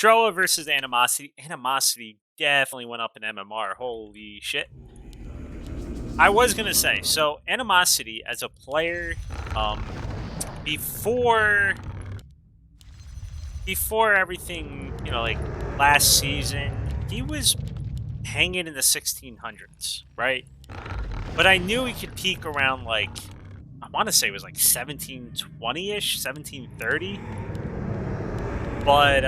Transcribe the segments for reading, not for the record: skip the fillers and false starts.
Trowa versus Animosity. Animosity definitely went up in MMR. Holy shit. I was going to say, so Animosity as a player, before everything, like last season, he was hanging in the 1600s, right? But I knew he could peak around I want to say it was 1720-ish, 1730. But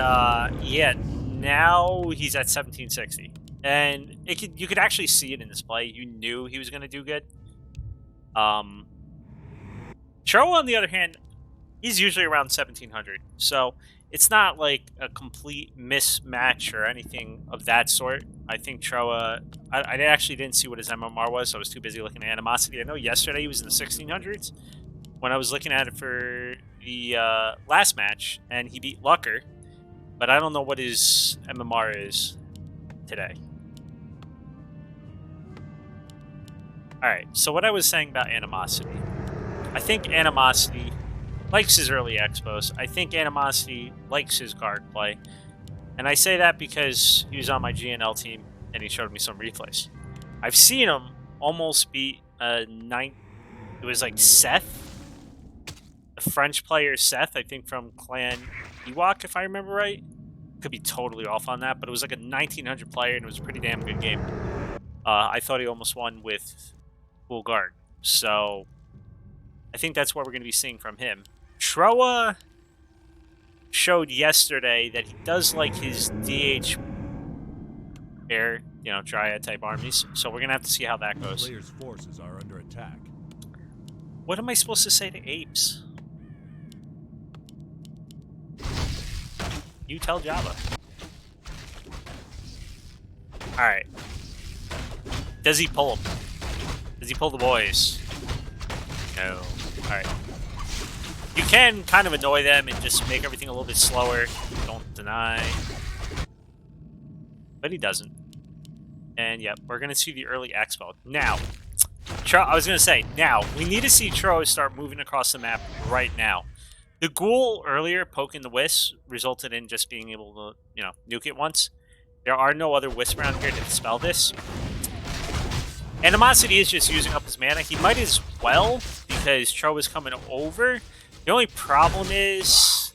yeah, now he's at 1760. And you could actually see it in his play. You knew he was going to do good. Trowa, on the other hand, he's usually around 1700. So it's not like a complete mismatch or anything of that sort. I think Trowa, I actually didn't see what his MMR was, so I was too busy looking at Animosity. I know yesterday he was in the 1600s when I was looking at it for the last match, and he beat Lucker, but I don't know what his MMR is today. Alright, so what I was saying about Animosity. I think Animosity likes his early expos. I think Animosity likes his guard play. And I say that because he was on my GNL team and he showed me some replays. I've seen him almost beat it was Seth, the French player Seth, I think from Clan Ewok, if I remember right. Could be totally off on that, but it was like a 1900 player and it was a pretty damn good game. I thought he almost won with full guard. So I think that's what we're going to be seeing from him. Trowa showed yesterday that he does like his DH air, Dryad type armies. So we're going to have to see how that goes. Players' forces are under attack. What am I supposed to say to apes? You tell Java. Alright. Does he pull them? Does he pull the boys? No. Alright. You can kind of annoy them and just make everything a little bit slower. Don't deny. But he doesn't. And yeah, we're going to see the early expo. Now, I was going to say, now, we need to see Trowa start moving across the map right now. The ghoul earlier, poking the wisp, resulted in just being able to, nuke it once. There are no other wisps around here to dispel this. Animosity is just using up his mana. He might as well, because Trowa's coming over. The only problem is,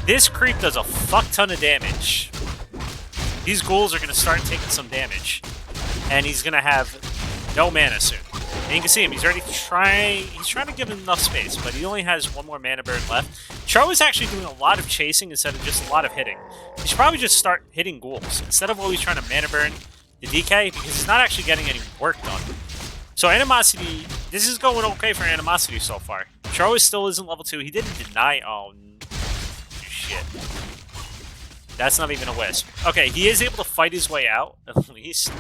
this creep does a fuck ton of damage. These ghouls are going to start taking some damage. And he's going to have no mana soon. And you can see him, he's trying to give him enough space, but he only has one more mana burn left. Trowa's actually doing a lot of chasing instead of just a lot of hitting. He should probably just start hitting ghouls, instead of always trying to mana burn the DK, because he's not actually getting any work done. So Animosity, this is going okay for Animosity so far. Trowa still isn't level 2. He didn't deny. Oh, shit. That's not even a wisp. Okay, he is able to fight his way out, at least.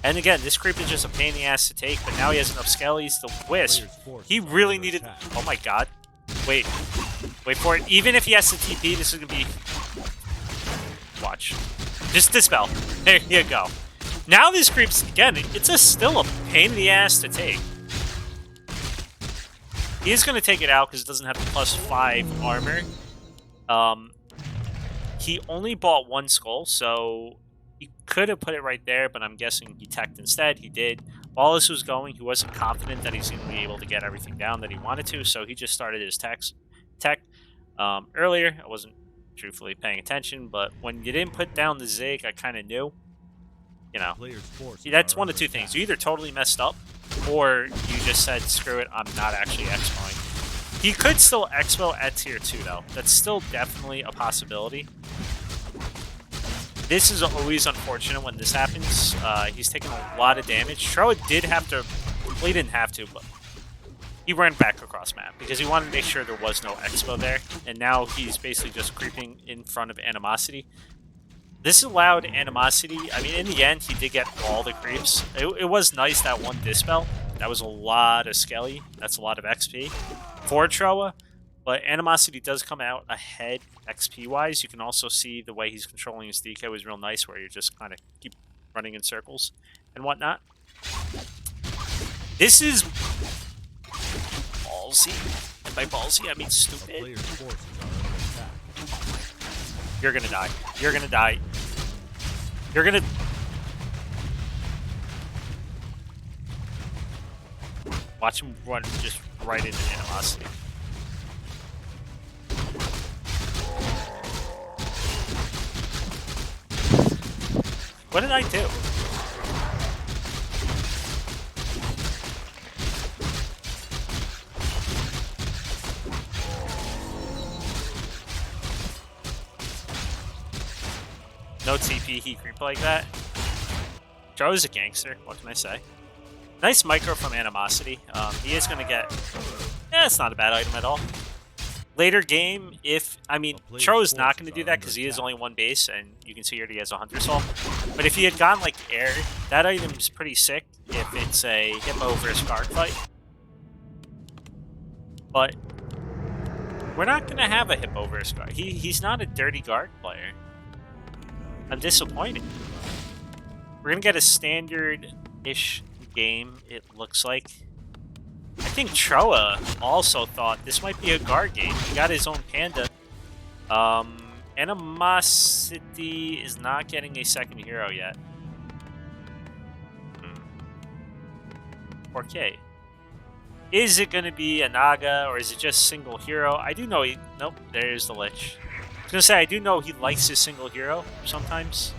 And again, this creep is just a pain in the ass to take, but now he has enough skellies to wisp. He really needed... Oh my god. Wait for it. Even if he has to TP, this is going to be... Watch. Just dispel. There you go. Now this creep's, again, it's still a pain in the ass to take. He is going to take it out because it doesn't have the +5 armor. He only bought one skull, so he could have put it right there, but I'm guessing he teched instead. He did. While this was going, he wasn't confident that he's going to be able to get everything down that he wanted to, so he just started his tech. Earlier, I wasn't truthfully paying attention, but when you didn't put down the Zig, I kind of knew. That's one of two things. You either totally messed up, or you just said, screw it, I'm not actually expoing. He could still expo at tier 2, though. That's still definitely a possibility. This is always unfortunate when this happens. He's taking a lot of damage. Trowa did have to... Well, he didn't have to, but... He ran back across map, because he wanted to make sure there was no expo there. And now he's basically just creeping in front of Animosity. This allowed Animosity... I mean, in the end, he did get all the creeps. It was nice, that one Dispel. That was a lot of Skelly. That's a lot of XP for Trowa. But Animosity does come out ahead XP-wise. You can also see the way he's controlling his DK was real nice, where you just kind of keep running in circles and whatnot. This is ballsy. And by ballsy, I mean stupid. You're gonna die. You're gonna die. You're gonna... Watch him run just right into Animosity. What did I do? No TP, he creep like that. Trowa's a gangster, what can I say? Nice micro from Animosity. He is gonna get... it's not a bad item at all. Later game, if... I mean, Trowa's not gonna do that because he is only one base, and you can see here he has a Hunter Soul. But if he had gone like air, that item's pretty sick if it's a Hippo versus guard fight. But we're not gonna have a Hippo versus guard. He's not a dirty guard player. I'm disappointed. We're gonna get a standard-ish game, it looks like. I think Trowa also thought this might be a guard game. He got his own panda. Animosity is not getting a second hero yet. Okay. Is it gonna be a Naga or is it just single hero? I do know he... Nope, there's the Lich. I was gonna say, I do know he likes his single hero sometimes.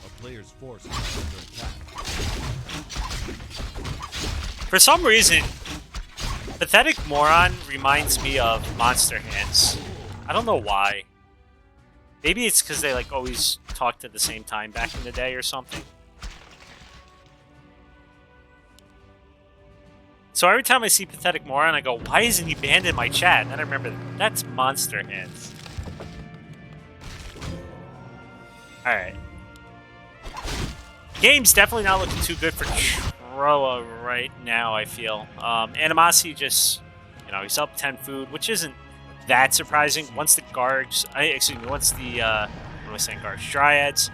A player's force is under attack. For some reason, Pathetic Moron reminds me of Monster Hands. I don't know why. Maybe it's because they like always talked at the same time back in the day or something. So every time I see Pathetic Moron, I go, why isn't he banned in my chat? And then I remember, that's Monster Hands. Alright. Game's definitely not looking too good for Trowa right now, I feel. Animosity just, you know, he's up 10 food, which isn't that surprising. Once the guards, once the, what am I saying, guards? Dryads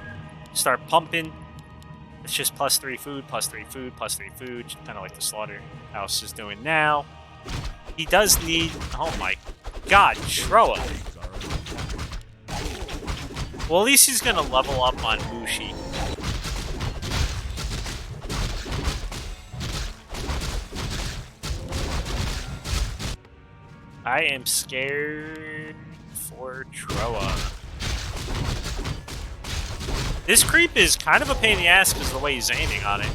start pumping, it's just plus 3 food, plus 3 food, plus 3 food, kind of like the Slaughterhouse is doing now. He does need, oh my god, Trowa. Well, at least he's going to level up on Mushi. I am scared for Trowa. This creep is kind of a pain in the ass because of the way he's aiming on it.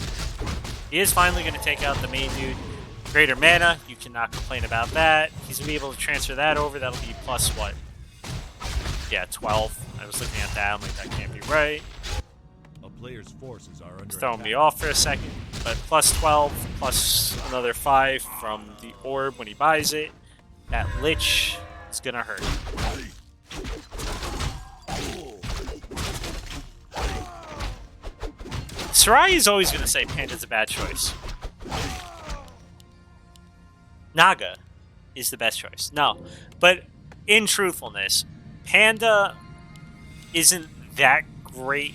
He is finally going to take out the main dude. Greater mana, you cannot complain about that. He's going to be able to transfer that over. That'll be plus what? Yeah, 12. I was looking at that. I'm like, that can't be right. A player's forces are under It's throwing attack. me off for a second. But plus 12, plus another 5 from the orb when he buys it. That Lich is going to hurt. Sarai is always going to say Panda's a bad choice. Naga is the best choice. No, but in truthfulness, Panda isn't that great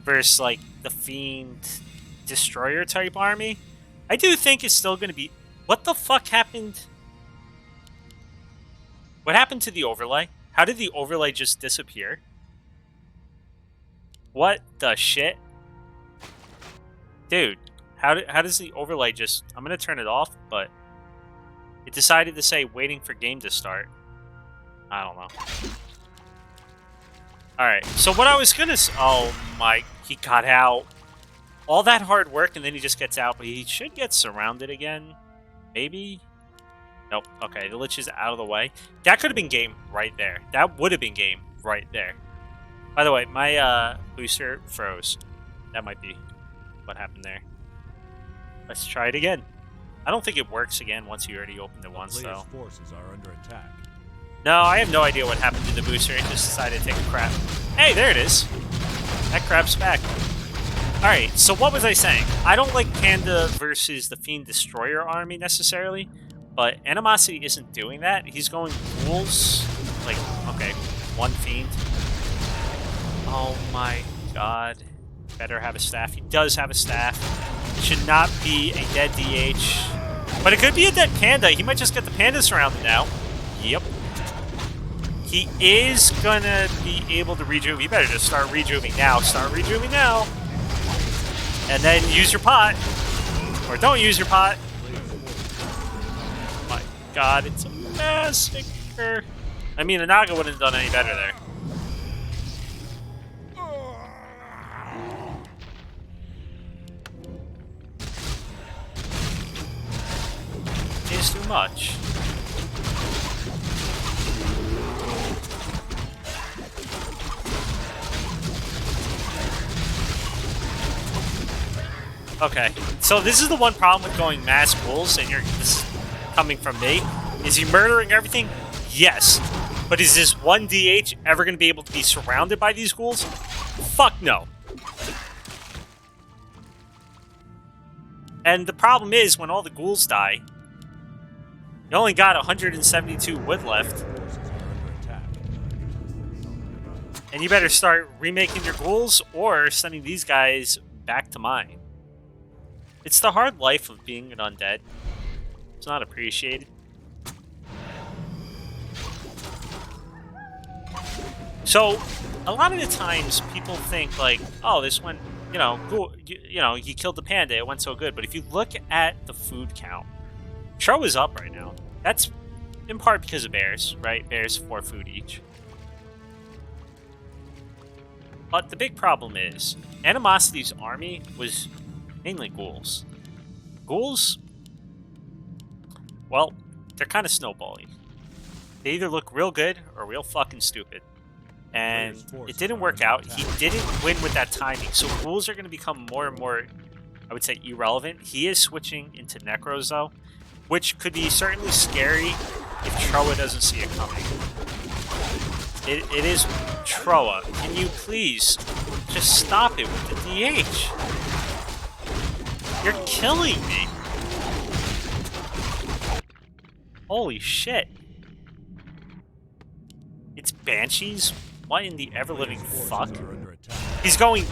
versus like the Fiend Destroyer type army. I do think it's still going to be... What the fuck happened? What happened to the overlay? How did the overlay just disappear? What the shit? Dude, how does the overlay just... I'm going to turn it off, but it decided to say waiting for game to start. I don't know. Alright, so what I was going to... Oh my... He got out. All that hard work and then he just gets out, but he should get surrounded again. Maybe? Nope. Okay, the Lich is out of the way. That could have been game right there. That would have been game right there. By the way, my booster froze. That might be what happened there. Let's try it again. I don't think it works again once you already opened it once, though. Forces are under attack. No, I have no idea what happened to the booster. It just decided to take a crap. Hey, there it is. That crap's back. Alright, so what was I saying? I don't like Panda versus the Fiend Destroyer army necessarily, but Animosity isn't doing that. He's going rules. Like, okay, one Fiend. Oh my god. Better have a staff. He does have a staff. It should not be a dead DH. But it could be a dead panda. He might just get the panda surrounded now. Yep. He is gonna be able to rejuve. You better just start rejuving now. Start rejuving now. And then use your pot. Or don't use your pot. My god, it's a massacre. I mean, the Naga wouldn't have done any better there. It's too much. Okay, so this is the one problem with going mass ghouls, and this is coming from me. Is he murdering everything? Yes. But is this one DH ever going to be able to be surrounded by these ghouls? Fuck no. And the problem is, when all the ghouls die, you only got 172 wood left. And you better start remaking your ghouls or sending these guys back to mine. It's the hard life of being an undead. It's not appreciated. So, a lot of the times people think like, oh, this one, you know, he killed the panda, it went so good. But if you look at the food count, Trowa is up right now. That's in part because of bears, right? Bears 4 food each. But the big problem is, Animosity's army was mainly ghouls. Ghouls, well, they're kind of snowballing. They either look real good or real fucking stupid. And it didn't work out. He didn't win with that timing. So ghouls are going to become more and more, I would say, irrelevant. He is switching into Necros, though, which could be certainly scary if Trowa doesn't see it coming. It is Trowa. Can you please just stop it with the DH? You're killing me. Holy shit. It's Banshees? What in the ever-living fuck? He's going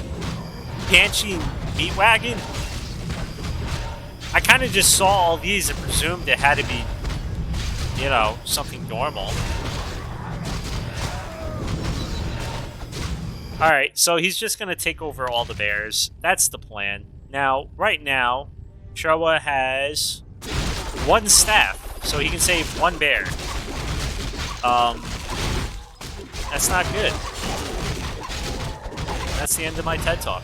Banshee Meat Wagon? I kind of just saw all these and presumed it had to be, you know, something normal. Alright, so he's just going to take over all the bears. That's the plan. Now, right now, Trowa has 1 staff, so he can save 1 bear. That's not good. That's the end of my TED Talk.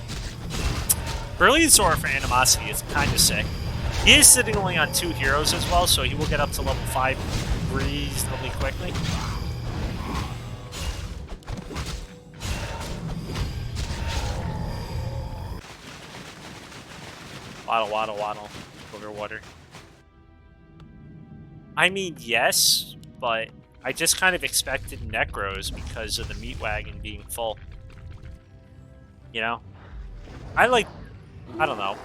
Brilliant Sword for Animosity is kind of sick. He is sitting only on 2 heroes as well, so he will get up to level 5 reasonably quickly. Waddle, waddle, waddle. Over water. I mean, yes, but I just kind of expected Necros because of the meat wagon being full. You know? I don't know.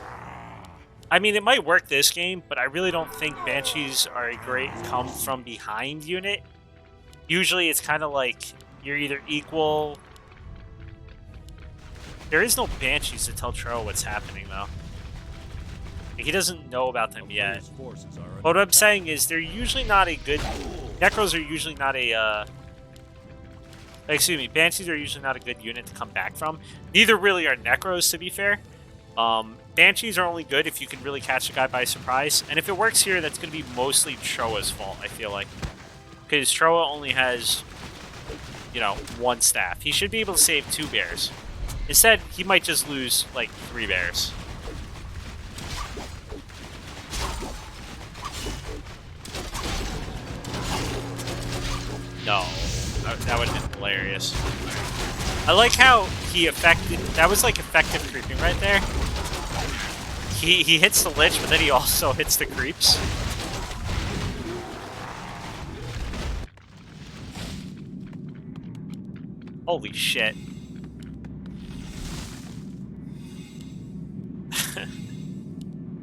I mean, it might work this game, but I really don't think Banshees are a great come-from-behind unit. Usually it's kind of like you're either equal... There is no Banshees to tell Trowa what's happening, though. He doesn't know about them yet. But what I'm saying is they're usually not a good... Necros are usually not a... Excuse me, Banshees are usually not a good unit to come back from. Neither really are Necros, to be fair. Banshees are only good if you can really catch a guy by surprise. And if it works here, that's going to be mostly Trowa's fault, I feel like. Because Trowa only has, you know, 1 staff. He should be able to save 2 bears. Instead, he might just lose, like, 3 bears. No, that would have been hilarious. I like how he affected... That was like effective creeping right there. He hits the Lich, but then he also hits the creeps. Holy shit.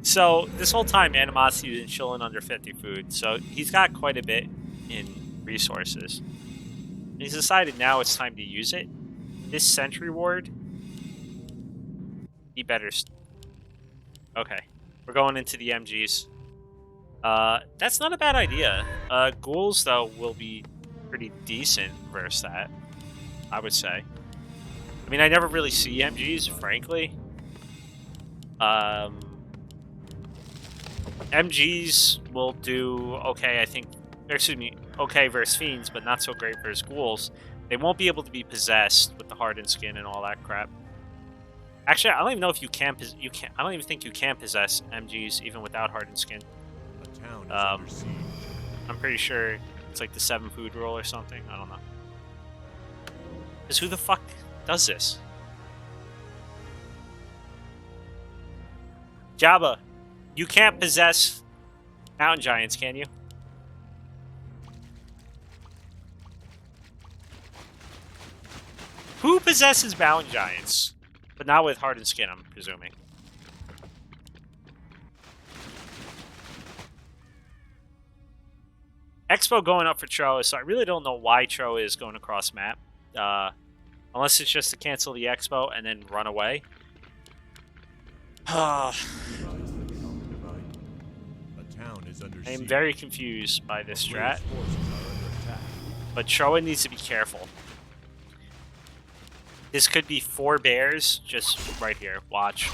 So, this whole time, Animosity has been chilling under 50 food, so he's got quite a bit in resources. And he's decided now it's time to use it. This Sentry Ward, he better... Okay, we're going into the MGs. That's not a bad idea. Ghouls, though, will be pretty decent versus that, I would say. I mean, I never really see MGs, frankly. MGs will do okay, I think. Excuse me, okay versus Fiends, but not so great versus Ghouls. They won't be able to be possessed with the hardened skin and all that crap. Actually, I don't even know if you can. I don't even think you can possess MGs even without hardened skin. A town is under siege. I'm pretty sure it's like the 7 food rule or something. I don't know. Because who the fuck does this? Jabba, you can't possess mountain giants, can you? Who possesses mountain giants? But not with hardened skin, I'm presuming. Expo going up for Trowa, so I really don't know why Trowa is going across map. Unless it's just to cancel the Expo and then run away. A town is under I am siege. very confused by this strat, Players' forces are under attack. but Trowa needs to be careful. This could be 4 bears just right here. Watch.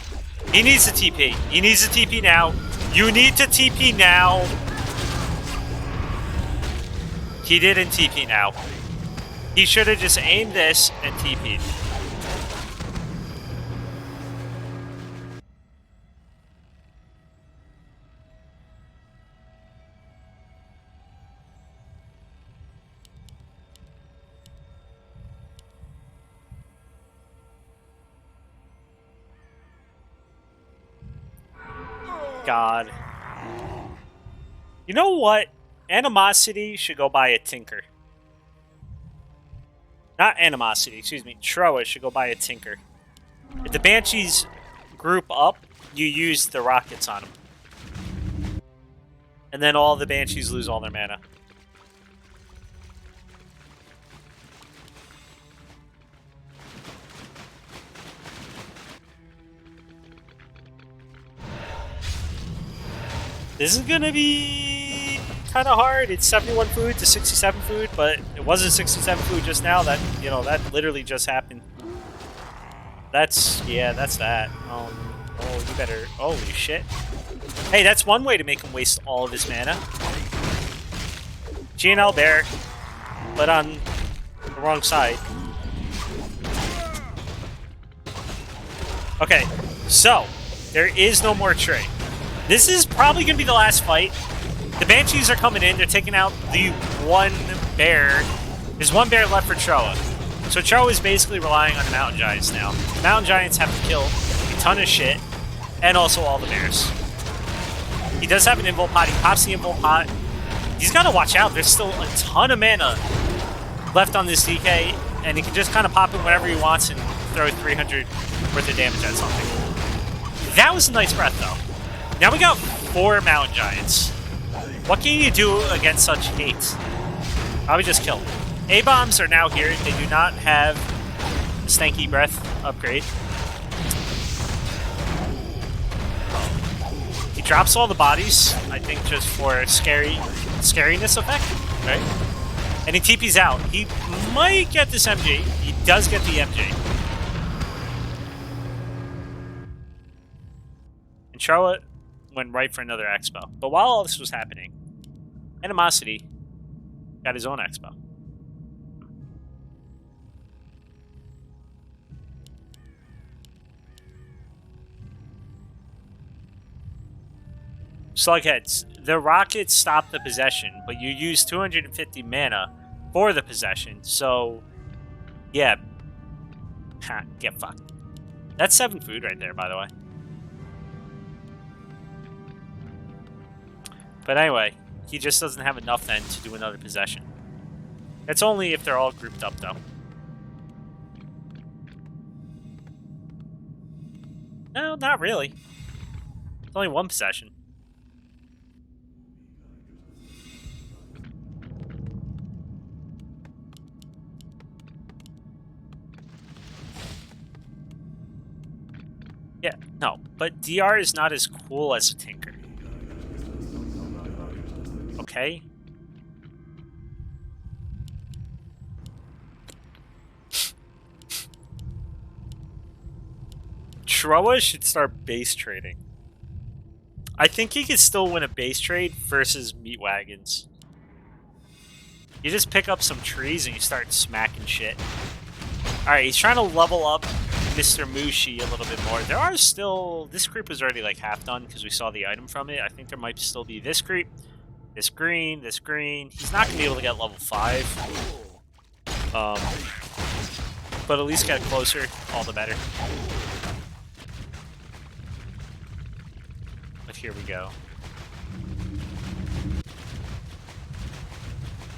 He needs to TP. He needs to TP now. You need to TP now. He didn't TP now. He should have just aimed this and TP'd. God. You know what? Animosity should go buy a Tinker. Not Animosity, excuse me. Trowa should go buy a Tinker. If the Banshees group up, you use the rockets on them. And then all the Banshees lose all their mana. This is gonna be kind of hard. It's 71 food to 67 food, but it wasn't 67 food just now. That, you know, that literally just happened. That's, yeah, that's that. Oh, you better, holy shit. Hey, that's one way to make him waste all of his mana. GNL Bear, but on the wrong side. Okay, so, there is no more trade. This is probably going to be the last fight. The Banshees are coming in. They're taking out the 1 bear. There's 1 bear left for Trowa. So Trowa is basically relying on the Mountain Giants now. The Mountain Giants have to kill a ton of shit, and also all the bears. He does have an Invul Pot. He pops the Invul Pot. He's got to watch out. There's still a ton of mana left on this DK, and he can just kind of pop it whenever he wants and throw 300 worth of damage at something. That was a nice breath, though. Now we got 4 Mountain Giants. What can you do against such hate? Probably just kill them. A-bombs are now here. They do not have the Stanky Breath upgrade. He drops all the bodies, I think just for scariness effect, right? And he TP's out. He might get this MG. He does get the MG. And Charlotte went right for another Expo. But while all this was happening, Animosity got his own Expo. Slugheads, the rockets stop the possession, but you use 250 mana for the possession, so yeah. Ha, get fucked. That's 7 food right there, by the way. But anyway, he just doesn't have enough then to do another possession. It's only if they're all grouped up, though. No, not really. It's only 1 possession. Yeah, no, but DR is not as cool as a Tinker. okay? Trowa should start base trading. I think he could still win a base trade versus meat wagons. You just pick up some trees and you start smacking shit. Alright, he's trying to level up Mr. Mushi a little bit more. There are still... This creep is already like half done because we saw the item from it. I think there might still be this creep. This green, this green. He's not going to be able to get level 5. But at least get closer, all the better. But here we go.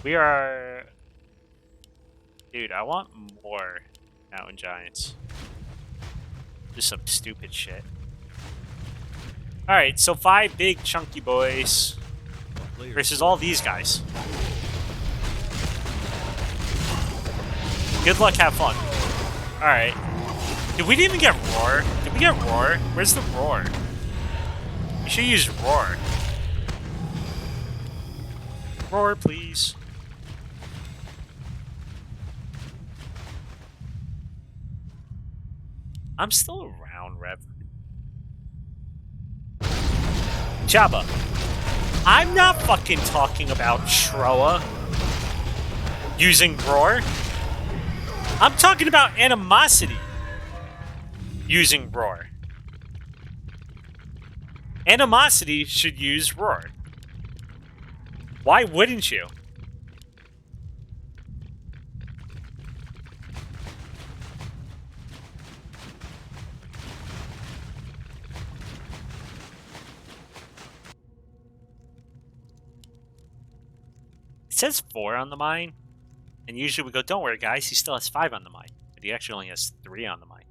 We are... Dude, I want more mountain giants. Just some stupid shit. Alright, so 5 big chunky boys versus all these guys. Good luck, have fun. Alright. Did we even get Roar? Did we get Roar? Where's the Roar? We should use Roar. Roar, please. I'm still around, Rev. Jabba. I'm not fucking talking about Trowa using Roar. I'm talking about Animosity using Roar. Animosity should use Roar. Why wouldn't you? It says 4 on the mine, and usually we go, don't worry guys, he still has 5 on the mine. But he actually only has 3 on the mine.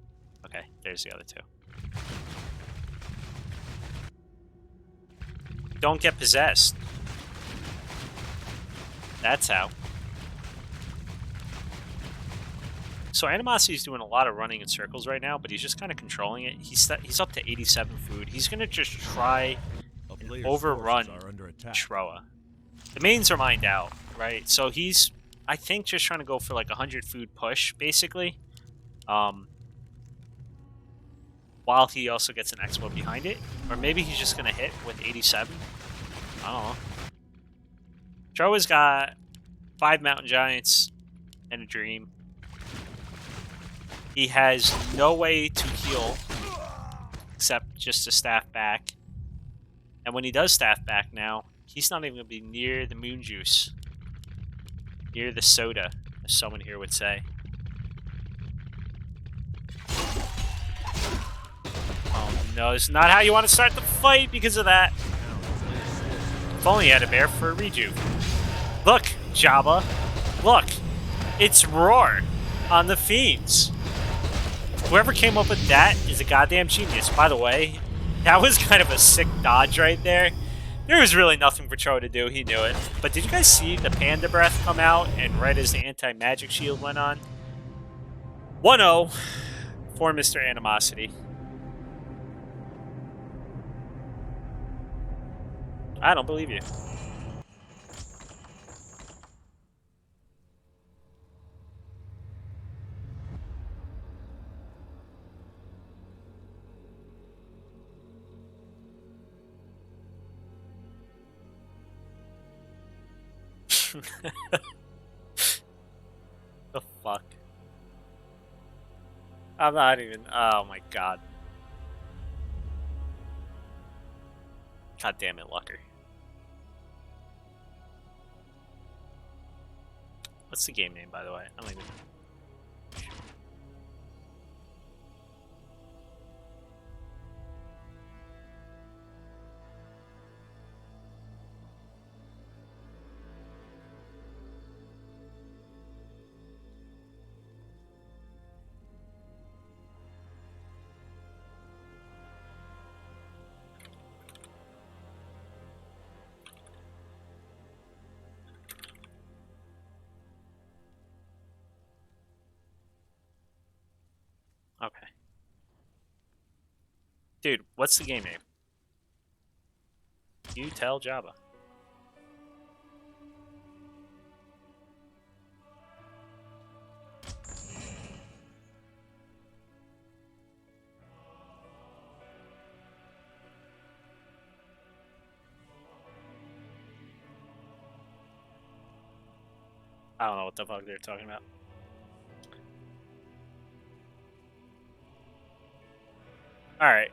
Okay, there's the other 2. Don't get possessed. That's how. So Animosity's doing a lot of running in circles right now, but he's just kind of controlling it. He's up to 87 food. He's going to just try and overrun Trowa. The mains are mined out, right? So he's, I think, just trying to go for like 100 food push, basically. While he also gets an expo behind it. Or maybe he's just going to hit with 87. I don't know. Trowa's got 5 mountain giants and a dream. He has no way to heal except just to staff back. And when he does staff back now, he's not even going to be near the moon juice. Near the soda, as someone here would say. Oh no, this is not how you want to start the fight because of that. If only you had a bear for a rejuve. Look, Jabba. Look. It's Roar on the Fiends. Whoever came up with that is a goddamn genius. By the way, that was kind of a sick dodge right there. There was really nothing for Trowa to do. He knew it. But did you guys see the Panda Breath come out and right as the anti-magic shield went on? 1-0 for Mr. Animosity. I don't believe you. The fuck? I'm not even... Oh my god. God damn it, Lucker. What's the game name, by the way? I don't even... Okay. Dude, what's the game name? You tell Jabba. I don't know what the fuck they're talking about. Alright.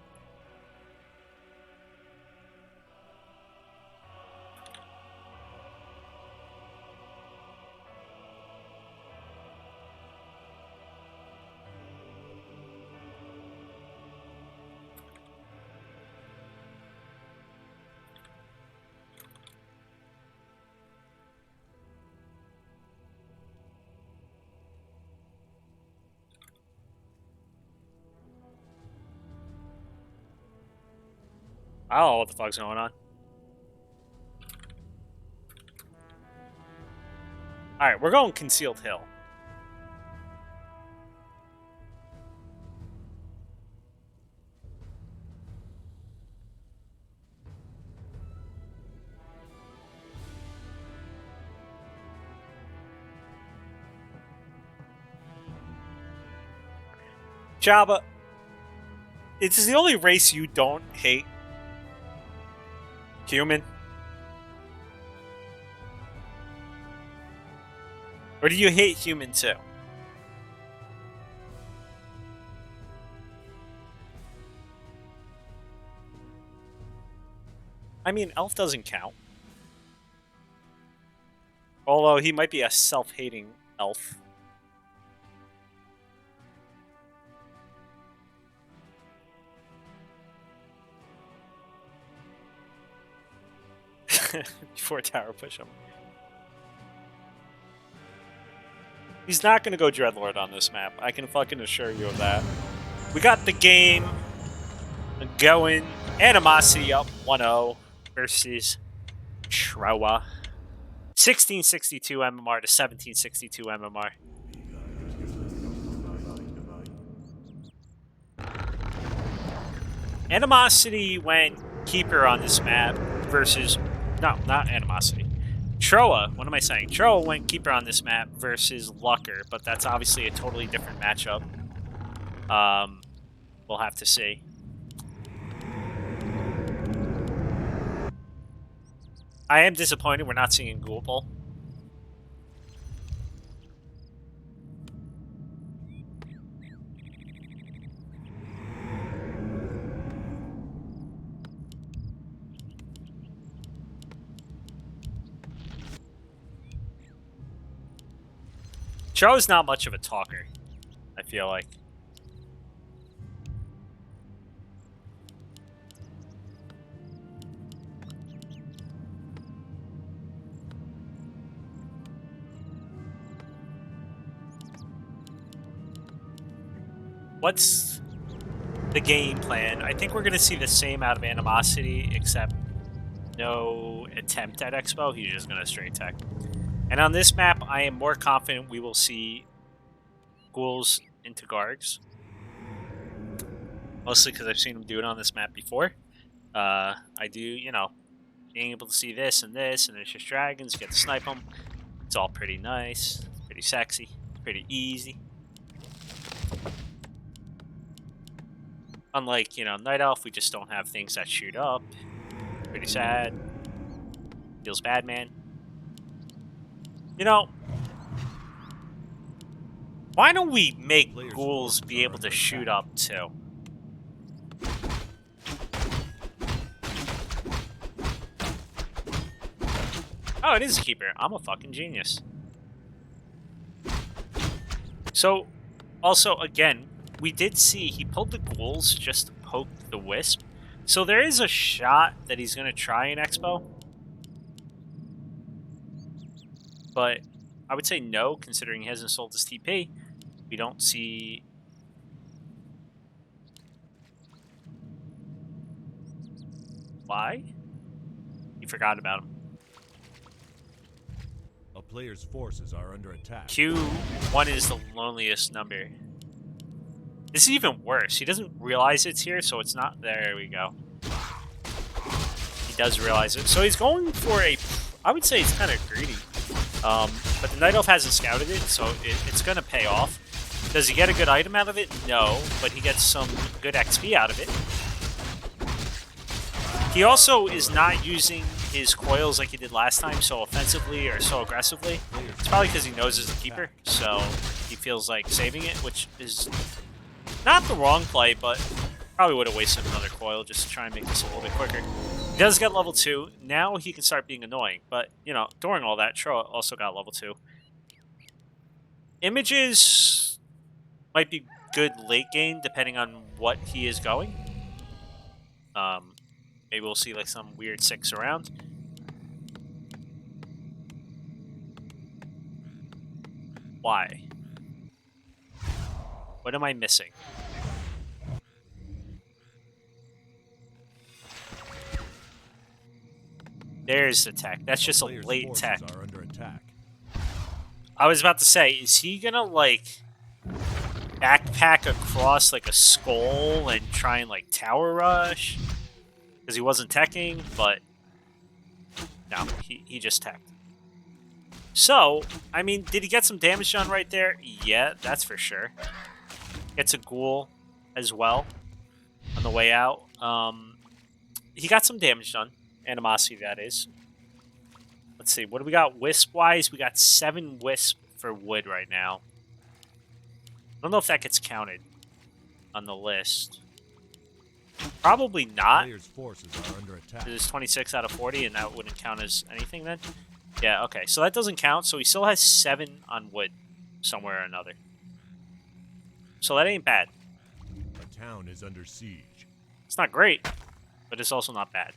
I don't know what the fuck's going on. Alright, we're going Concealed Hill. Jabba, it's the only race you don't hate. Human? Or do you hate human too? I mean, elf doesn't count. Although he might be a self-hating elf. Before tower push him. He's not going to go Dreadlord on this map. I can fucking assure you of that. We got the game going. Animosity up 1-0 versus Trowa. 1662 MMR to 1762 MMR. Animosity went Keeper on this map versus... No, not Animosity. Trowa, what am I saying? Trowa went Keeper on this map versus Lucker, but that's obviously a totally different matchup. We'll have to see. I am disappointed we're not seeing Ghoulpul. Trowa's not much of a talker, I feel like. What's the game plan? I think we're going to see the same out of Animosity, except no attempt at Expo. He's just going to straight tech. And on this map, I am more confident we will see ghouls into Gargs. Mostly because I've seen him do it on this map before. I do, you know, being able to see this, and there's just dragons, you get to snipe them. It's all pretty nice, pretty sexy, pretty easy. Unlike, you know, Night Elf, we just don't have things that shoot up. Pretty sad. Feels bad, man. You know, why don't we make ghouls be able to shoot up too? Oh, it is a keeper. I'm a fucking genius. So, also, again, we did see he pulled the ghouls just to poke the wisp. So there is a shot that he's going to try an Expo. But I would say no, considering he hasn't sold his TP. We don't see... Why? He forgot about him. A player's forces are under attack. Q1 is the loneliest number. This is even worse. He doesn't realize it's here, so it's not... There we go. He does realize it. So he's going for a... I would say it's kind of greedy. But the Night Elf hasn't scouted it, so it's going to pay off. Does he get a good item out of it? No, but he gets some good XP out of it. He also is not using his coils like he did last time so offensively or so aggressively. It's probably because he knows it's a keeper, so he feels like saving it, which is not the wrong play, but probably would have wasted another coil just to try and make this a little bit quicker. He does get level 2. Now he can start being annoying, but, you know, during all that, Trowa also got level 2. Images might be good late game, depending on what he is going. Maybe we'll see, like, some weird 6 around. Why? What am I missing? There's the tech. That's just a late tech. Are under attack. I was about to say, is he gonna, like, backpack across, like, a skull and try and, like, tower rush? Because he wasn't teching, but no, he just teched. So, I mean, did he get some damage done right there? Yeah, that's for sure. Gets a ghoul as well on the way out. He got some damage done. Animosity, that is. Let's see, what do we got wisp-wise? We got 7 wisp for wood right now. I don't know if that gets counted on the list. Probably not. Players' forces are under attack. It's 26 out of 40, and that wouldn't count as anything then? Yeah, okay, so that doesn't count, so he still has 7 on wood somewhere or another. So that ain't bad. A town is under siege. It's not great, but it's also not bad.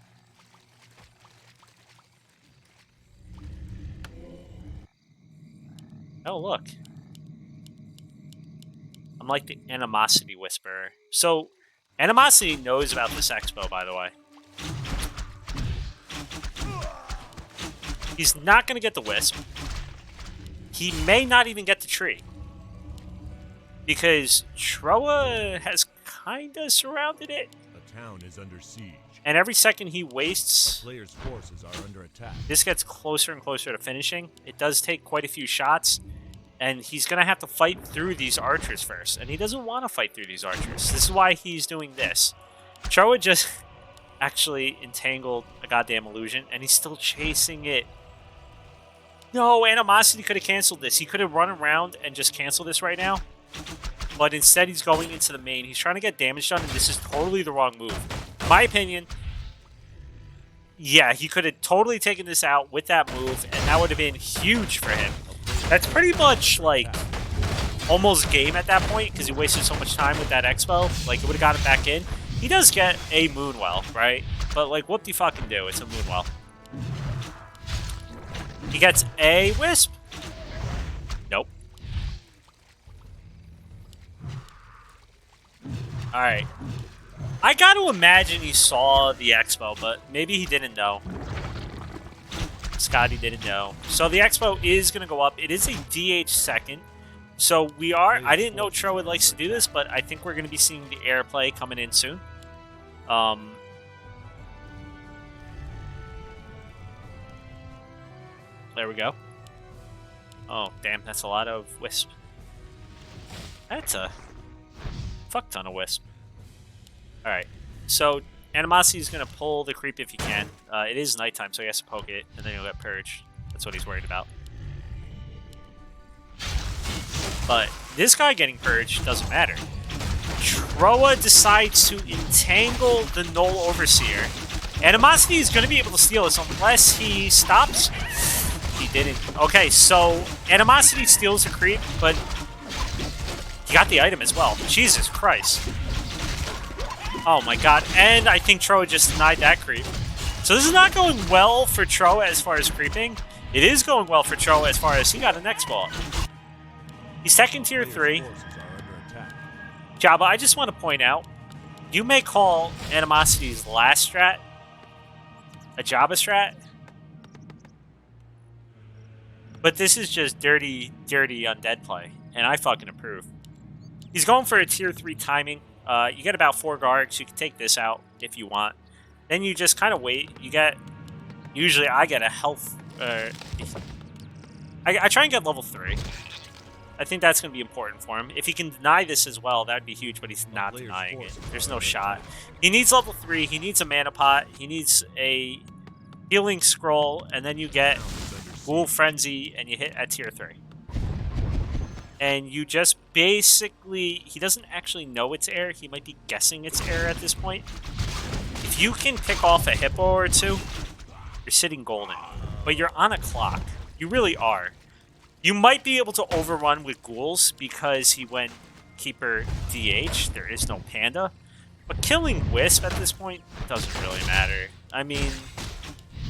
Oh, look. I'm like the Animosity Whisperer. So, Animosity knows about this expo, by the way. He's not going to get the Wisp. He may not even get the tree. Because Trowa has kind of surrounded it. A town is under siege. And every second he wastes, Players' forces are under attack. this gets closer and closer to finishing. It does take quite a few shots. And he's going to have to fight through these archers first. And he doesn't want to fight through these archers. This is why he's doing this. Trowa just actually entangled a goddamn illusion. And he's still chasing it. No, Animosity could have canceled this. He could have run around and just canceled this right now. But instead he's going into the main. He's trying to get damage done. And this is totally the wrong move. In my opinion, yeah, he could have totally taken this out with that move. And that would have been huge for him. That's pretty much, like, almost game at that point, because he wasted so much time with that expo. Like, it would have got him back in. He does get a Moonwell, right? But, like, whoop-de-fucking-do, it's a Moonwell. He gets a Wisp. Nope. Alright. I got to imagine he saw the expo, but maybe he didn't know. Scotty didn't know. So the expo is going to go up. It is a DH second. So we are... I didn't know Trowa likes to do this, but I think we're going to be seeing the airplay coming in soon. There we go. Oh, damn. That's a lot of Wisp. That's a fuck ton of Wisp. Alright. So... Animosity is going to pull the creep if he can. It is nighttime, so he has to poke it, and then he'll get purged. That's what he's worried about. But this guy getting purged doesn't matter. Trowa decides to entangle the Null Overseer. Animosity is going to be able to steal this unless he stops. He didn't. Okay, so Animosity steals the creep, but he got the item as well. Jesus Christ. Oh my god, and I think Trowa just denied that creep. So this is not going well for Trowa as far as creeping. It is going well for Trowa as far as he got an X ball. He's second tier 3. Jabba, I just want to point out, you may call Animosity's last strat a Jabba strat, but this is just dirty, dirty undead play, and I fucking approve. He's going for a tier 3 timing. You get about 4 guards. You can take this out if you want. Then you just kind of wait. You get... Usually I get a health... I try and get level 3. I think that's going to be important for him. If he can deny this as well, that would be huge, but he's not denying it. There's no shot. He needs level 3. He needs a mana pot. He needs a Healing Scroll, and then you get Ghoul Frenzy, and you hit at tier 3. And you just basically... He doesn't actually know it's air. He might be guessing it's air at this point. If you can pick off a hippo or two, you're sitting golden. But you're on a clock. You really are. You might be able to overrun with ghouls because he went Keeper DH. There is no Panda. But killing Wisp at this point doesn't really matter. I mean,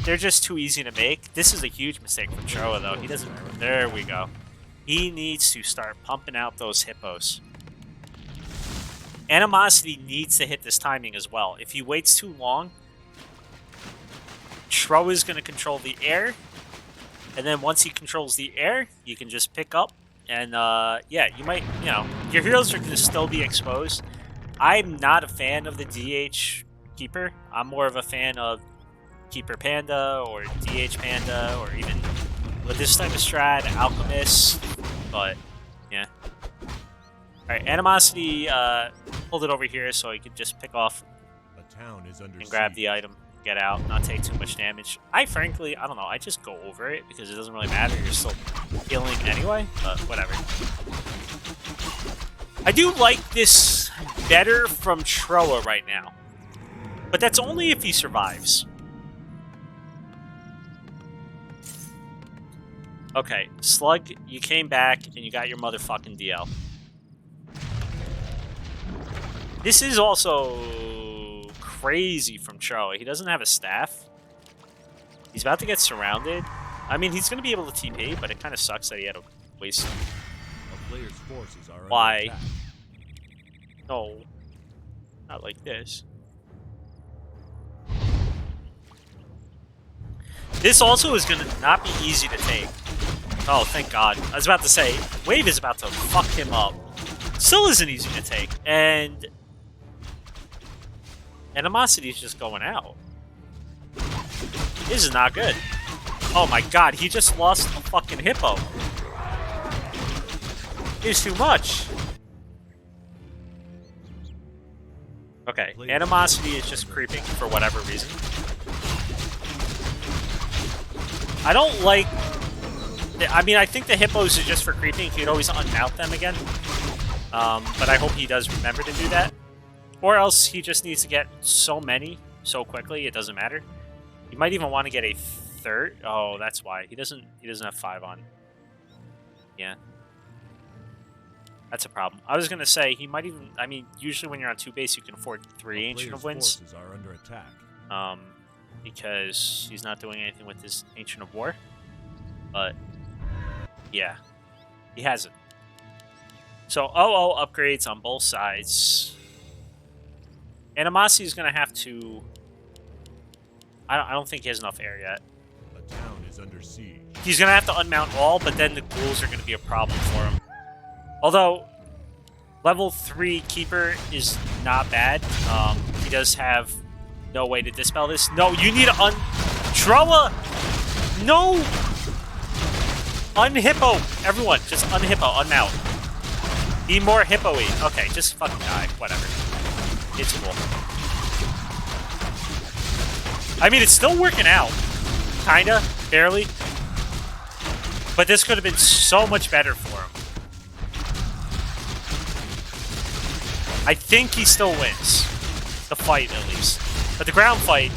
they're just too easy to make. This is a huge mistake for Trowa, though. He doesn't... There we go. He needs to start pumping out those hippos. Animosity needs to hit this timing as well. If he waits too long, Trowa is going to control the air. And then once he controls the air, you can just pick up. And, yeah, you might, you know, your heroes are going to still be exposed. I'm not a fan of the DH Keeper. I'm more of a fan of Keeper Panda or DH Panda or even with this type of strat, Alchemist. But, yeah. Alright, Animosity pulled it over here so he could just pick off A town is under and grab siege. the item, get out, not take too much damage. I frankly, I don't know, I just go over it because it doesn't really matter. You're still healing anyway, but whatever. I do like this better from Trowa right now. But that's only if he survives. Okay, Slug, you came back and you got your motherfucking DL. This is also crazy from Trowa. He doesn't have a staff. He's about to get surrounded. I mean, he's going to be able to TP, but it kind of sucks that he had to waste. A player's forces are Why? under attack. No. Not like this. This also is going to not be easy to take. Oh, thank God. I was about to say, Wave is about to fuck him up. Still isn't easy to take. And Animosity is just going out. This is not good. Oh my God, he just lost a fucking hippo. It's too much. Okay, Animosity is just creeping for whatever reason. I don't like... I mean, I think the hippos are just for creeping. He could always unmount them again. But I hope he does remember to do that. Or else he just needs to get so many so quickly, it doesn't matter. You might even want to get a third. Oh, that's why. He doesn't have 5 on. Yeah. That's a problem. I was going to say, he might even... I mean, usually when you're on 2 base, you can afford 3 Ancient of Winds. Forces are under attack. Because he's not doing anything with his Ancient of War. But, yeah. He hasn't. So, OO upgrades on both sides. Animosity is going to have to... I don't think he has enough air yet. A town is under siege. He's going to have to unmount all, but then the ghouls are going to be a problem for him. Although, level 3 Keeper is not bad. He does have no way to dispel this. No, you need to Trowa! No! Unhippo! Everyone, just unhippo, unmount. Be more hippo-y. Okay, just fucking die. Whatever. It's cool. I mean, it's still working out. Kinda. Barely. But this could have been so much better for him. I think he still wins. The fight, at least. But the ground fight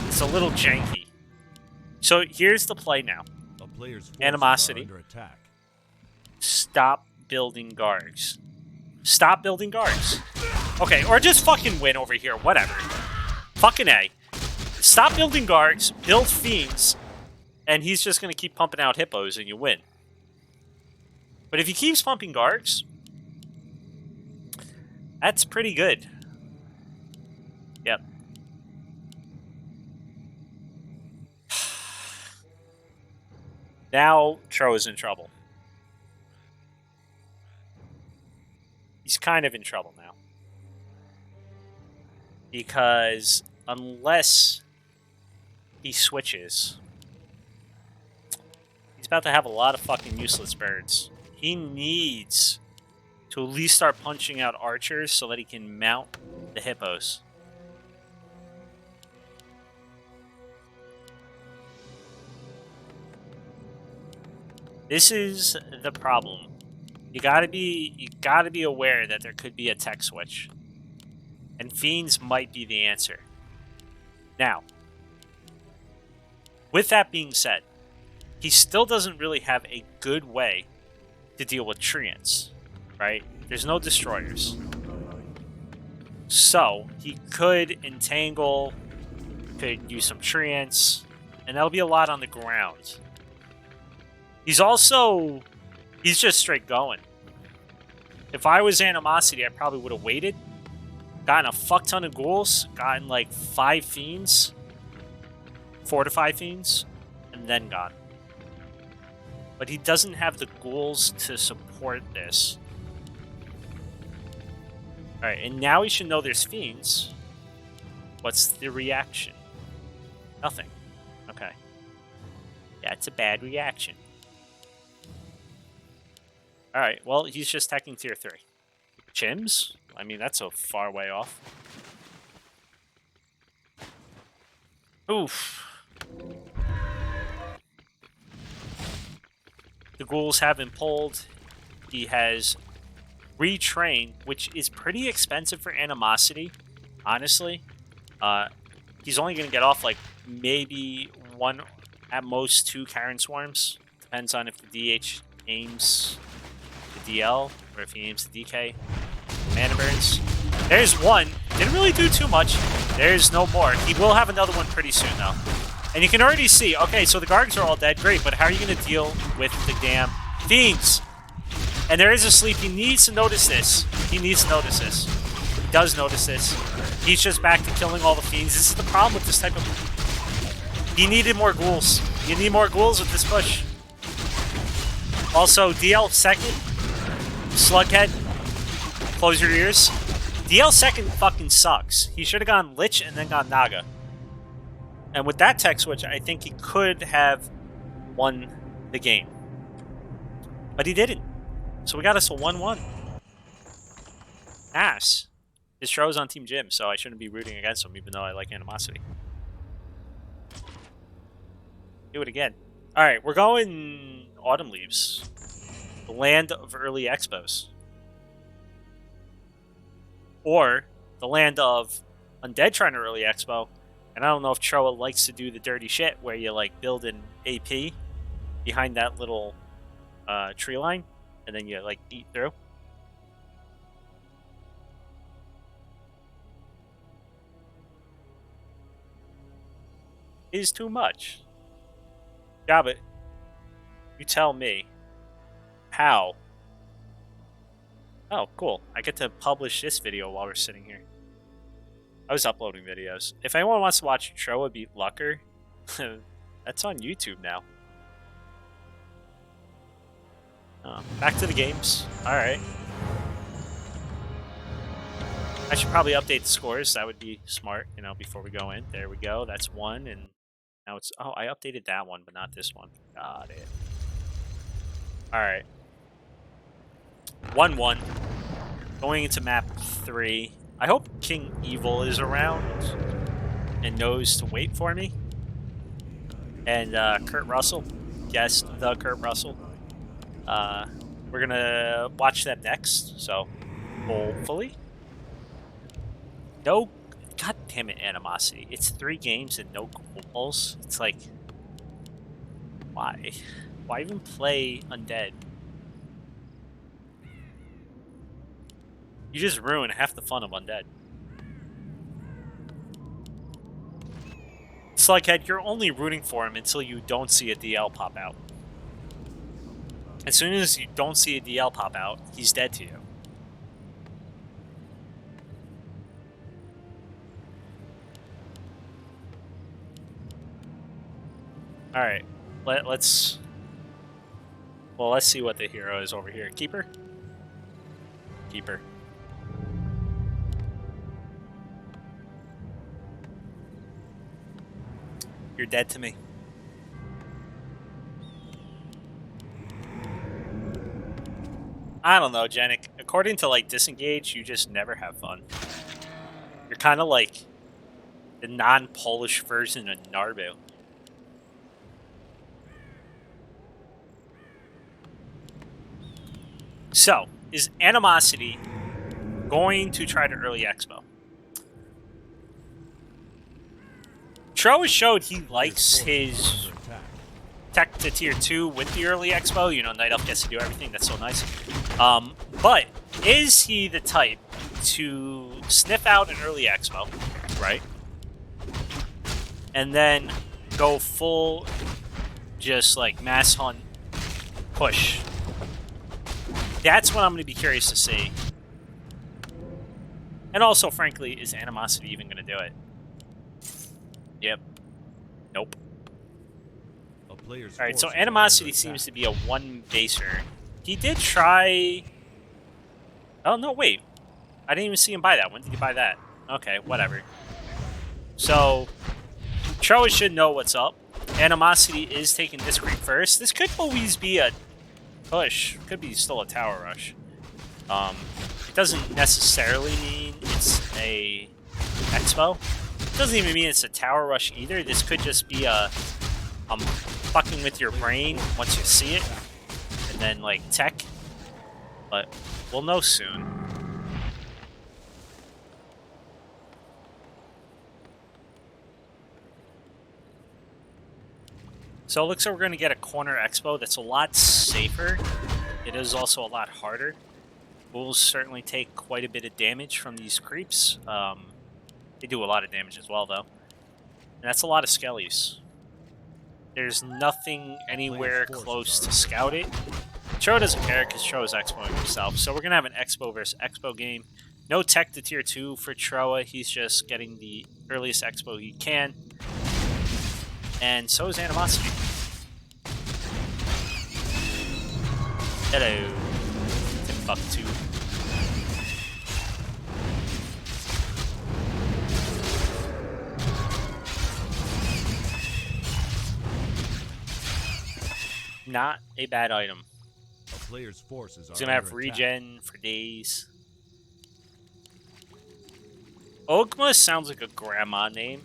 is a little janky. So here's the play now. A player's forces Animosity. are under attack. Stop building guards. Stop building guards. Okay, or just fucking win over here. Whatever. Fucking A. Stop building guards, build fiends, and he's just going to keep pumping out hippos and you win. But if he keeps pumping guards, that's pretty good. Yep. Now, Trowa's in trouble. He's kind of in trouble now. Because unless he switches, he's about to have a lot of fucking useless birds. He needs to at least start punching out archers so that he can mount the hippos. This is the problem. You gotta be aware that there could be a tech switch. And Fiends might be the answer. Now, with that being said, he still doesn't really have a good way to deal with Treants, right? There's no destroyers. So, he could entangle, could use some Treants, and that'll be a lot on the ground. He's just straight going. If I was Animosity, I probably would have waited, gotten a fuck ton of ghouls, gotten like 5 fiends, 4 to 5 fiends, and then gone. But he doesn't have the ghouls to support this. Alright, and now he should know there's fiends. What's the reaction? Nothing. Okay. That's a bad reaction. Alright, well, he's just attacking tier 3. Chims? I mean, that's a far way off. Oof. The ghouls have been pulled. He has retrained, which is pretty expensive for Animosity, honestly. He's only going to get off, like, maybe 1, at most 2 Karen Swarms. Depends on if the DH aims the DL, or if he aims the DK. Mana burns. There's 1. Didn't really do too much. There's no more. He will have another one pretty soon, though. And you can already see, okay, so the Gargs are all dead. Great, but how are you going to deal with the damn Fiends? And there is a sleep. He needs to notice this. He needs to notice this. He does notice this. He's just back to killing all the Fiends. This is the problem with this type of... He needed more ghouls. You need more ghouls with this push. Also, DL second. Slughead. Close your ears. DL second fucking sucks. He should have gone Lich and then gone Naga. And with that tech switch, I think he could have won the game. But he didn't. So we got us a 1-1. Ass. His Trowa's on Team Jim, so I shouldn't be rooting against him, even though I like Animosity. Do it again. Alright, we're going Autumn Leaves. The land of early expos. Or the land of Undead trying to early expo. And I don't know if Trowa likes to do the dirty shit where you like build an AP behind that little tree line and then you like eat through. Is too much. Yeah, but you tell me how. Oh, cool. I get to publish this video while we're sitting here. I was uploading videos. If anyone wants to watch Trowa beat Lucker, that's on YouTube now. Back to the games. Alright. I should probably update the scores. That would be smart, you know, before we go in. There we go. That's 1, and now it's... Oh, I updated that one, but not this one. Got it. Alright. 1-1. Going into map 3. I hope King Evil is around and knows to wait for me. And Kurt Russell. Yes, the Kurt Russell. We're going to watch them next, so hopefully. No, god damn it, Animosity. It's 3 games and no goals. It's like, why? Why even play Undead? You just ruin half the fun of Undead. Slughead, you're only rooting for him until you don't see a DL pop out. As soon as you don't see a DL pop out, he's dead to you. Alright, let's see what the hero is over here. Keeper? Keeper. You're dead to me. I don't know, Janik. According to, like, Disengage, you just never have fun. You're kind of like the non-Polish version of Narbu. So, is Animosity going to try to early expo? Trowa showed he likes his tech to tier 2 with the early expo. You know, Night Elf gets to do everything. That's so nice. But is he the type to sniff out an early expo, right? And then go full, just like mass hunt push? That's what I'm going to be curious to see. And also, frankly, is Animosity even going to do it? Yep. Nope. Alright, so Animosity seems to be a one-baser. He did try... Oh, no, wait. I didn't even see him buy that. When did he buy that? Okay, whatever. So, Trowa should know what's up. Animosity is taking this creep first. This could always be a push. Could be still a tower rush. It doesn't necessarily mean it's a expo. It doesn't even mean it's a tower rush either. This could just be a fucking with your brain once you see it, and then like tech. But we'll know soon. So it looks like we're going to get a corner expo that's a lot safer. It is also a lot harder. We'll certainly take quite a bit of damage from these creeps. They do a lot of damage as well, though. And that's a lot of skellies. There's nothing anywhere close to scout it. Trowa doesn't care because Trowa's expoing himself. So we're going to have an expo versus expo game. No tech to tier 2 for Trowa. He's just getting the earliest expo he can. And so is Animosity. Hello. Timbuktu. Not a bad item. A player's forces He's gonna have regen for days. Ogma sounds like a grandma name.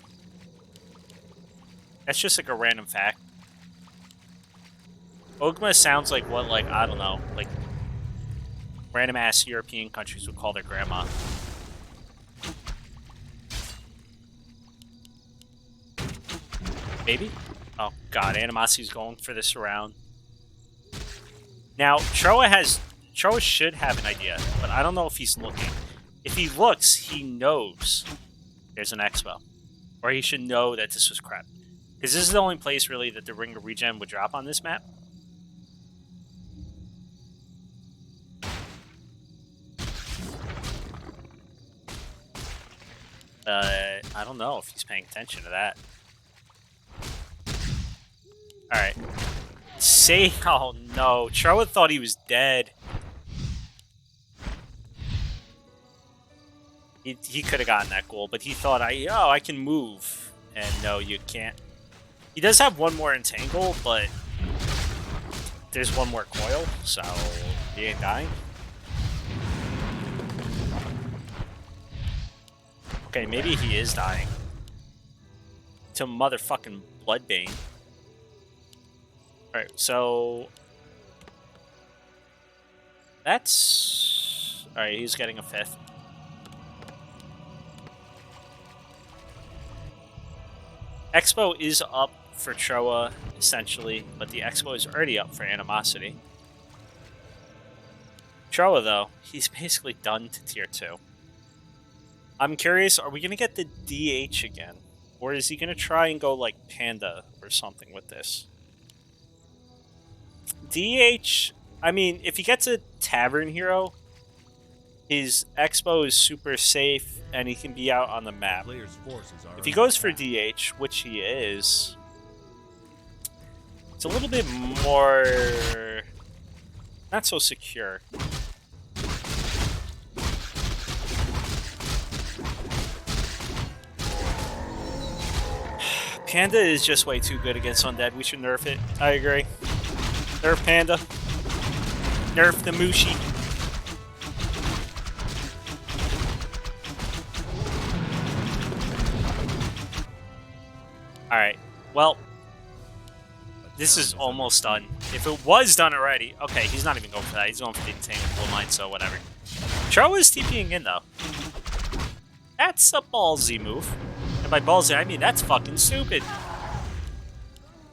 That's just like a random fact. Ogma sounds like what, like, I don't know, like random ass European countries would call their grandma. Maybe? Oh god, Animosity's going for this round. Now, Trowa should have an idea, but I don't know if he's looking. If he looks, he knows there's an expo. Or he should know that this was crap. Because this is the only place, really, that the Ring of Regen would drop on this map. I don't know if he's paying attention to that. Alright. Oh no, Trowa thought he was dead. He could have gotten that goal, but he thought, I can move. And no, you can't. He does have one more entangle, but there's one more coil, so he ain't dying. Okay, maybe he is dying. To motherfucking Bloodbane. Alright, so... That's... Alright, he's getting a 5th. Expo is up for Trowa, essentially, but the Expo is already up for Animosity. Trowa, though, he's basically done to tier 2. I'm curious, are we going to get the DH again? Or is he going to try and go like Panda or something with this? DH, I mean, if he gets a Tavern Hero, his Expo is super safe and he can be out on the map. If he goes for DH, which he is, it's a little bit more... not so secure. Panda is just way too good against Undead. We should nerf it. I agree. Nerf Panda. Nerf the Mushi. Alright. Well, this is almost done. If it was done already... Okay, he's not even going for that. He's going for the Entangled Mine, so whatever. Trowa is TPing in, though. That's a ballsy move. And by ballsy, I mean that's fucking stupid.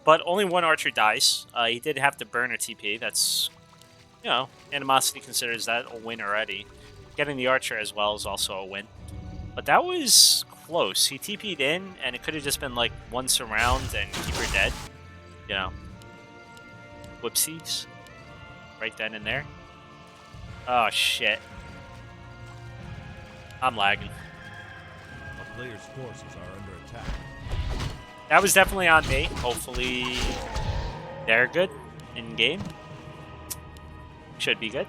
But only one archer dies. He did have to burn a TP. That's, you know, Animosity considers that a win already. Getting the archer as well is also a win. But that was close. He TP'd in, and it could have just been like one surround and keep her dead. You know. Whoopsies. Right then and there. Oh, shit. I'm lagging. A player's forces are under attack. That was definitely on me. Hopefully they're good in game. Should be good.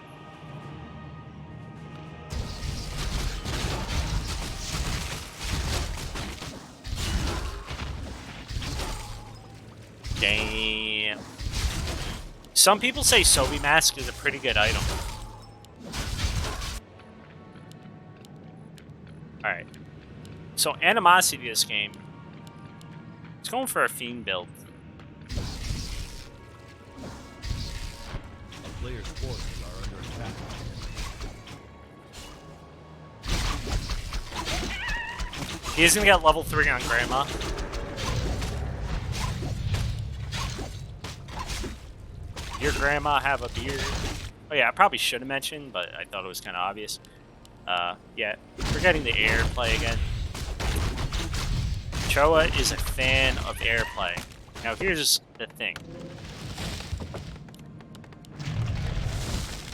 Damn. Some people say Sobi Mask is a pretty good item. Alright. So Animosity this game. It's going for a Fiend build. A player's forces are under attack. He is going to get level 3 on Grandma. Your grandma have a beard? Oh yeah, I probably should have mentioned, but I thought it was kind of obvious. Yeah, forgetting the air play again. Trowa is a fan of airplay. Now here's the thing.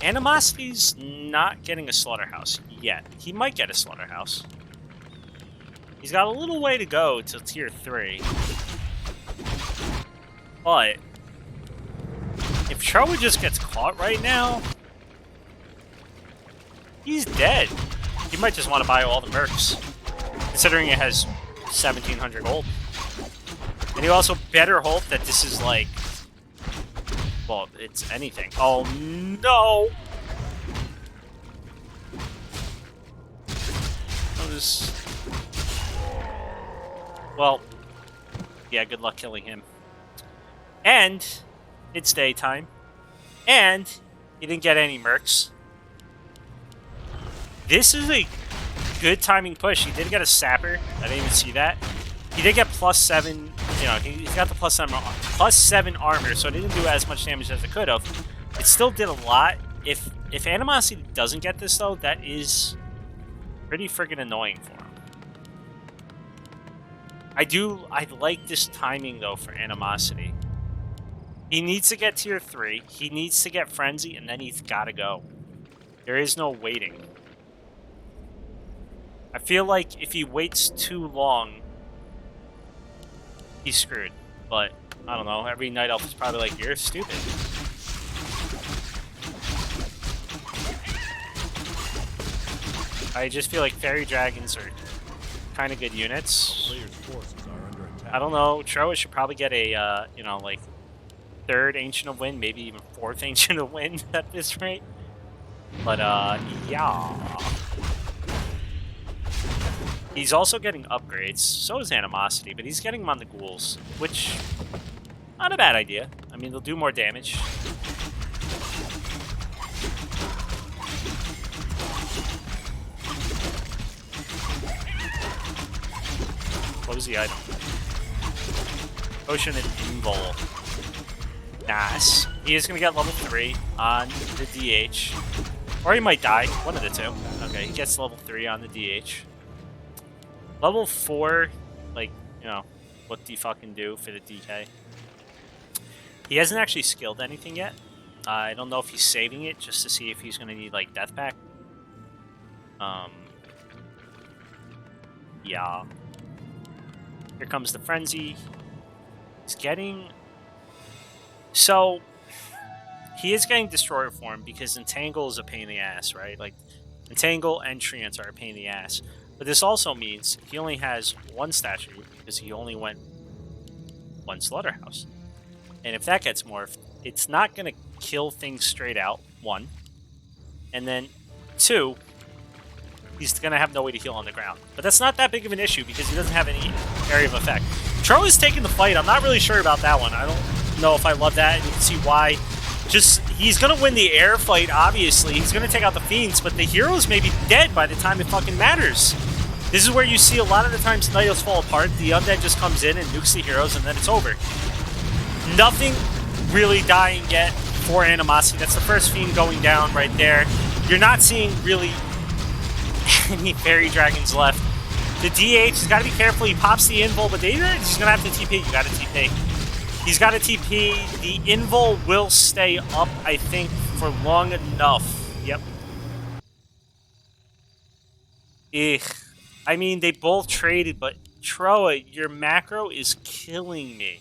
Animosity's not getting a Slaughterhouse yet. He might get a Slaughterhouse. He's got a little way to go to tier 3. But if Trowa just gets caught right now, he's dead. He might just want to buy all the mercs, considering it has 1,700 gold. And you also better hope that this is like, well, it's anything. Oh no! Well, yeah, good luck killing him. And it's daytime. And he didn't get any mercs. This is a good timing push. He did get a sapper. I didn't even see that. He did get +7. You know, he's got the +7 armor, so it didn't do as much damage as it could have. It still did a lot. If Animosity doesn't get this though, that is pretty friggin' annoying for him. I like this timing though for Animosity. He needs to get tier 3. He needs to get Frenzy, and then he's gotta go. There is no waiting. I feel like if he waits too long, he's screwed. But, I don't know, every Night Elf is probably like, you're stupid. I just feel like Fairy Dragons are kind of good units. Player's forces are under attack. I don't know, Trowa should probably get a, you know, like, 3rd Ancient of Wind, maybe even 4th Ancient of Wind at this rate. But, yeah. He's also getting upgrades, so is Animosity, but he's getting them on the ghouls, which, not a bad idea. I mean, they'll do more damage. What was the item? Potion and Invul. Nice. He is going to get level 3 on the DH. Or he might die. One of the two. Okay, he gets level 3 on the DH. Level 4, like, you know, what do you fucking do for the DK? He hasn't actually skilled anything yet. I don't know if he's saving it just to see if he's going to need, like, Death Pack. Yeah. Here comes the Frenzy. He's getting... So, he is getting Destroyer form because Entangle is a pain in the ass, right? Like, Entangle and Treants are a pain in the ass. But this also means he only has 1 statue because he only went 1 Slaughterhouse. And if that gets morphed, it's not going to kill things straight out, 1. And then 2, he's going to have no way to heal on the ground. But that's not that big of an issue because he doesn't have any area of effect. Trowa's taking the fight. I'm not really sure about that one. know if I love that, and you can see why. Just, he's gonna win the air fight, obviously. He's gonna take out the fiends, but the heroes may be dead by the time it fucking matters. This is where you see a lot of the times Nidos fall apart. The undead just comes in and nukes the heroes, and then it's over. Nothing really dying yet for Animosity. That's the first fiend going down right there. You're not seeing really any fairy dragons left. The DH has got to be careful. He pops the invul, but he's going to have to TP. You got to TP. He's got to TP. The invul will stay up, I think, for long enough. Yep. Ugh. I mean, they both traded, but Trowa, your macro is killing me.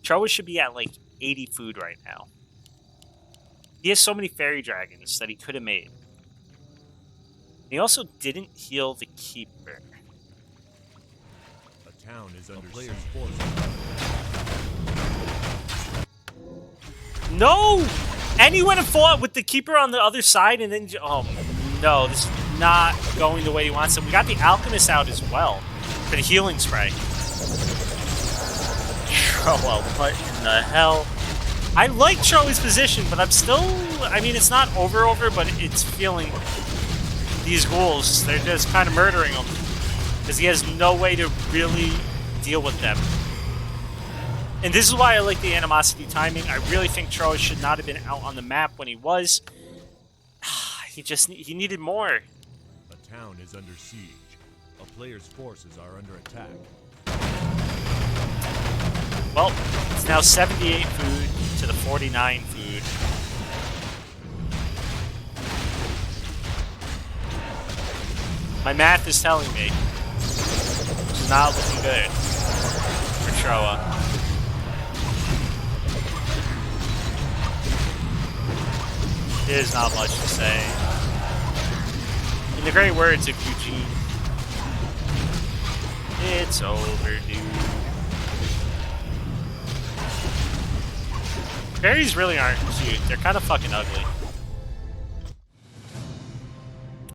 Trowa should be at like 80 food right now. He has so many fairy dragons that he could have made. He also didn't heal the keeper. A town is under player's force. No! And he went and fought with the keeper on the other side, and then... Oh, no. This is not going the way he wants it. We got the alchemist out as well for the healing spray. Trowa, what in the hell? I like Trowa's position, but I'm still... I mean, it's not over, but it's feeling... These ghouls, they're just kind of murdering him. Because he has no way to really deal with them. And this is why I like the Animosity timing. I really think Trowa should not have been out on the map when he was. He needed more. A town is under siege. A player's forces are under attack. Well, it's now 78 food to the 49 food. My math is telling me it's not looking good for Trowa. There's not much to say. In the great words of Eugene, it's overdue. Fairies really aren't cute. They're kind of fucking ugly.